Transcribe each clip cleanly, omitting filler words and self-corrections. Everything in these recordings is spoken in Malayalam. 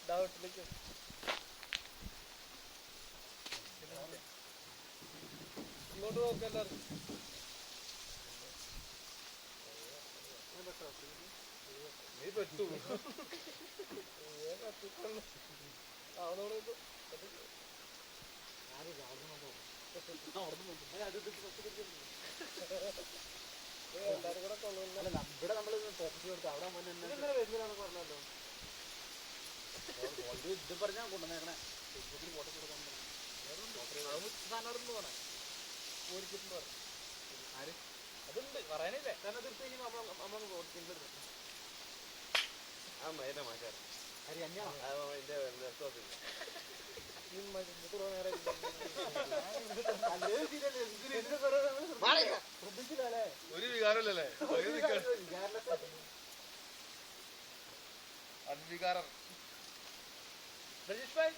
ഡൗട്ടിലേക്ക് ഇങ്ങോട്ട് നോക്കാം എല്ലാവരും. നീ പെട്ടു അവനോട് എല്ലാരും കൂടെ കൊള്ളുന്നില്ല. ഇവിടെ നമ്മള് ഫോക്കസ് കൊടുത്തു അവിടെ വരുന്നതാണെന്ന് പറഞ്ഞല്ലോ. ഇത് പറഞ്ഞാ കൊണ്ടുവന്നേക്കണേ ഫേസ്ബുക്കിൽ ഫോട്ടോ കൊടുക്കാൻ സാധനം പോണേ ഓടിച്ചിട്ടുണ്ട് പറഞ്ഞു. ആര് അതുണ്ട് പറയാനില്ലേ കാരണം തീർത്ത് കഴിഞ്ഞാൽ നമ്മളൊന്ന് ഓടിച്ചിട്ടുണ്ട്. ആ മൈന മാറ്റാറ് ഒരു വികാരല്ലേ വികാരം. രജീഷ് ഭായ്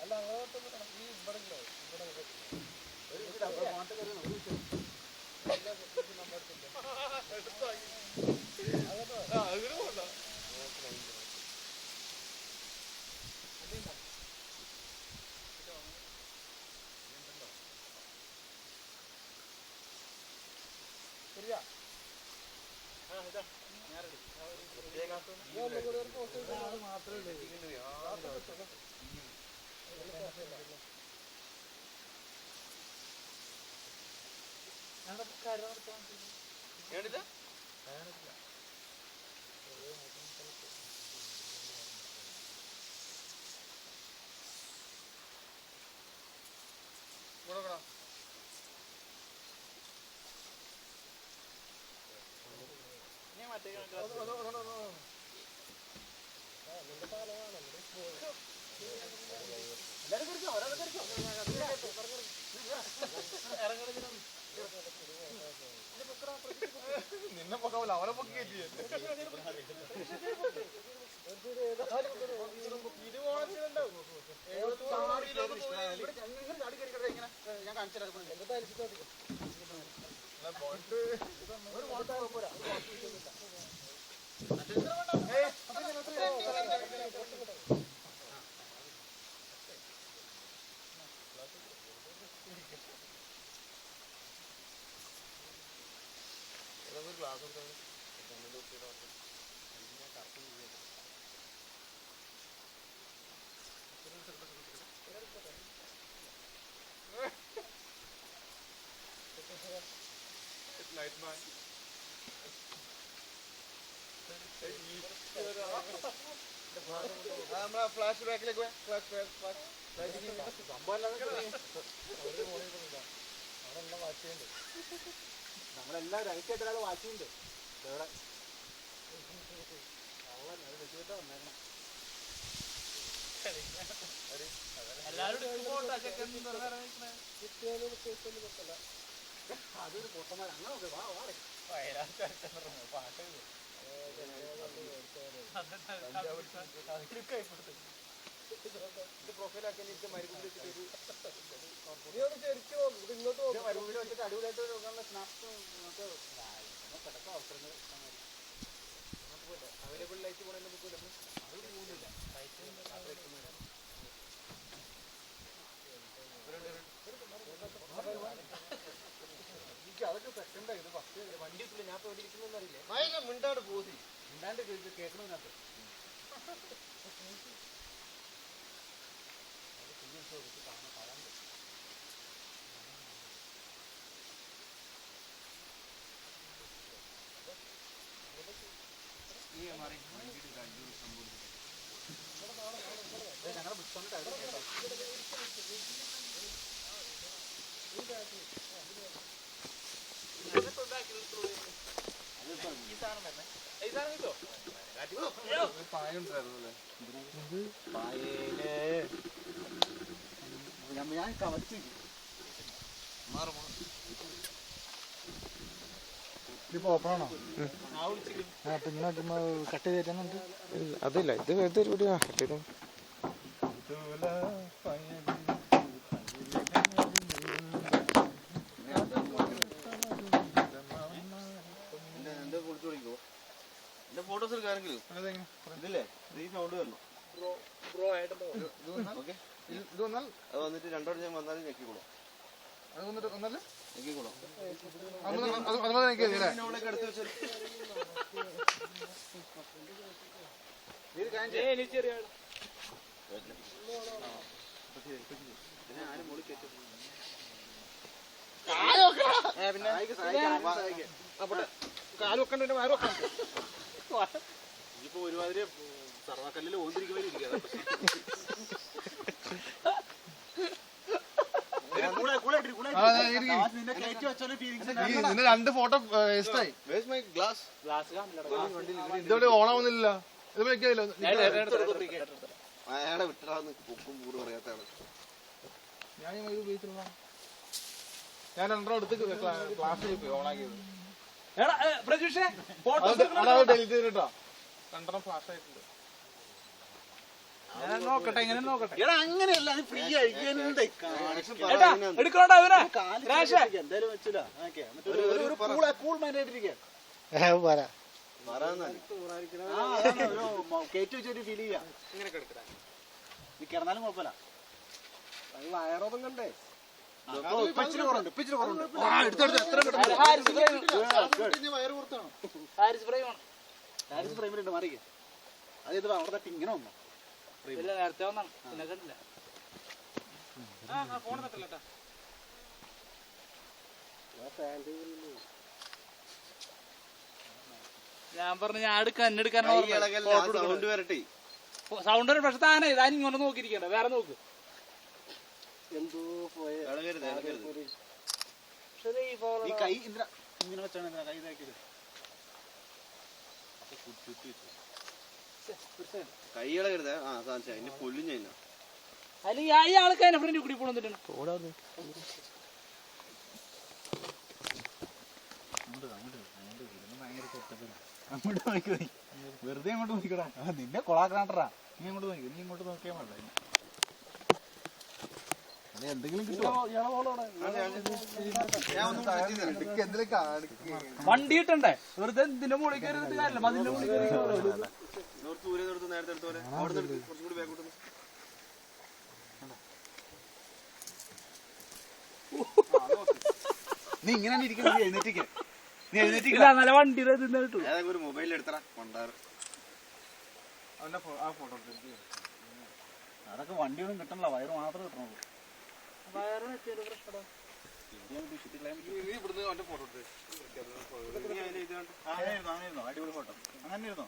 അല്ല അങ്ങോട്ട് ഈ ഇവിടെ ശരിയാ മാത്രമേ നിന്നെ പൊക്കാവില്ല അവരെ പൊക്കി കയറ്റിയേ ഞാൻ കാണിച്ചു ക്ലാസ് നമ്മളെ ഫ്ലാഷ് ബാക്കിലേക്ക് സംഭവം വാശിയുണ്ട്. നമ്മളെല്ലാം റൈറ്റ് ആയിട്ട് ഒരാൾ വാശിയുണ്ട്. ഇവിടെ വന്നേക്കണം അതൊരു പൊട്ടന്മാർ അങ്ങനെ പാട്ട് പ്രൊഫൈലാക്കി മരുഭൂമിൽ വെച്ചിട്ട് മരുഭൂമിൽ വെച്ചിട്ട് അടിപൊളിയായിട്ട് നോക്കാനുള്ള സ്നാപ്സ് നമുക്ക് കിടക്കാം അവസരങ്ങൾ അവൈലബിൾ ലൈറ്റ് പോകണ ബുക്കില്ല അത് പോകുന്നില്ല എനിക്ക് അതൊക്കെ സെക്കൻഡായി ഇത് ഫസ്റ്റ് വണ്ടി ഇട്ടില്ല ഞാൻ ഇപ്പോൾ ഇരിക്കുന്നതെന്ന് അറിയില്ലേ മിണ്ടാണ്ട് പോതി മിണ്ടാണ്ട് കേൾക്കണതിനകത്ത് ഞങ്ങളുടെ ബുക്സ് ഞാൻ കവച്ച് ഇതിപ്പോ ഓപ്പൺ ആണോ? അപ്പൊ ഇങ്ങനെ നോക്കുമ്പോ കട്ട് ചെയ്തിട്ടുണ്ട്. അതില്ല, ഇത് വെറുതെ ഒരു കട്ട് ചെയ്തു. ഫോട്ടോസ് എടുക്കാനെങ്കിലും ഇതില്ലേ ഈ സൗണ്ട് വരണം. ഇത് വന്നാൽ അത് വന്നിട്ട് രണ്ടോടെ ഞാൻ വന്നാലും ഞെക്കിക്കോളാം. അത് വന്നിട്ട് വന്നല്ലേ ഞെക്കിക്കോളാം. അതുപോലെ എനിക്ക് അടുത്ത് വെച്ചാൽ ഇപ്പൊ ഒരുമാതിരി സർവക്കല്ലിൽ ഓന്തിരിക്കുമ്പോൾ ഇതിന്റെ 2 ഫോട്ടോ വേസ്റ്റായി. ഇതോടെ ഓണാവുന്നില്ല. ഇത് വെക്കില്ല. അയാളെ വിട്ടാന്ന് പൊക്കും കൂട് പറയാത്താണ്. ഞാൻ ഇത് ഉപയോഗിച്ചിട്ടുള്ള ഞാൻ 2 എടുത്ത് ക്ലാസ്സിൽ പോയി ഓണാക്കിയത്. ഡെലിറ്റ് ചെയ്തിട്ടോ 2 ഫ്ലാഷ് ആയിട്ടുണ്ട്. നോക്കട്ടെ, എങ്ങനെ നോക്കട്ടെ. അങ്ങനെയല്ല, അത് ഫ്രീ അഴിക്കാനുണ്ട്. എടുക്കണോടാ അവനെ. എന്തായാലും വെച്ചില്ല. കൂൾ മൈൻഡായിട്ടിരിക്കുക. കയറ്റി വെച്ചൊരു ഫീൽ ചെയ്യാം. ഇങ്ങനെ കിടക്കടാ. നീ കിടന്നാലും കുഴപ്പമില്ല. അത് വയറോപം കണ്ടേ. ഹാരിസ് ഫ്രെയിമിലുണ്ട്. മാറിക്കേ. അത് അവിടെ തട്ടി ഇങ്ങനെ വന്നു. നേരത്തെ വന്നാണ്, പിന്നെ കണ്ടില്ല. ഫോൺ തട്ടില്ല. ഞാൻ പറഞ്ഞു ഞാൻ എടുക്കാൻ സൗണ്ട് വരട്ടെ. സൗണ്ട് വരും. പക്ഷെ താനേ താൻ ഇങ്ങോട്ട് നോക്കിയിരിക്കണ്ട, വേറെ നോക്ക്. എന്തോ പോയ ഈ കൈ ഇങ്ങനെ വെച്ചാണ് കൈ ഇതാക്കിയത്. കൈ ഇളകരുത്. ആ സാധിച്ച അതിന്റെ പൊല്ലും ഞാൻ അല്ലെങ്കിൽ ഈ ആൾക്ക് അതിനെ ഫ്രണ്ട് കൂടി പോണെന്നിട്ടാണ്. അങ്ങോട്ട് നോക്കി വെറുതെ അങ്ങോട്ട് നോക്കിക്കടാ. നിന്നെ കൊളാക്കണാട്ടറാ. നീ അങ്ങോട്ട് നോക്കി. നീ ഇങ്ങോട്ട് നോക്കിയാൽ മതി. എന്തെങ്കിലും വണ്ടി ഇട്ടണ്ടേ വെറുതെ ഇതിന്റെ മുകളിൽ കയറിയിട്ട് കാര്യമില്ല. മതിന്റെ മുകളിൽ കയറി നീ ഇങ്ങനെ ഇരിക്കണം. നീ എഴുന്നേറ്റിക്ക്. നീ എഴുന്നേറ്റില്ല. നല്ല വണ്ടി കിട്ടും. ഏതെങ്കിലും ഒരു മൊബൈലിൽ എടുത്തടാ കൊണ്ടാറ്. അതൊക്കെ വണ്ടിയൊന്നും കിട്ടണല്ലോ, വയറ് മാത്രമേ കിട്ടണുള്ളൂ. അടിപൊളി ഫോട്ടോ അങ്ങനെ ഇരുന്നോ.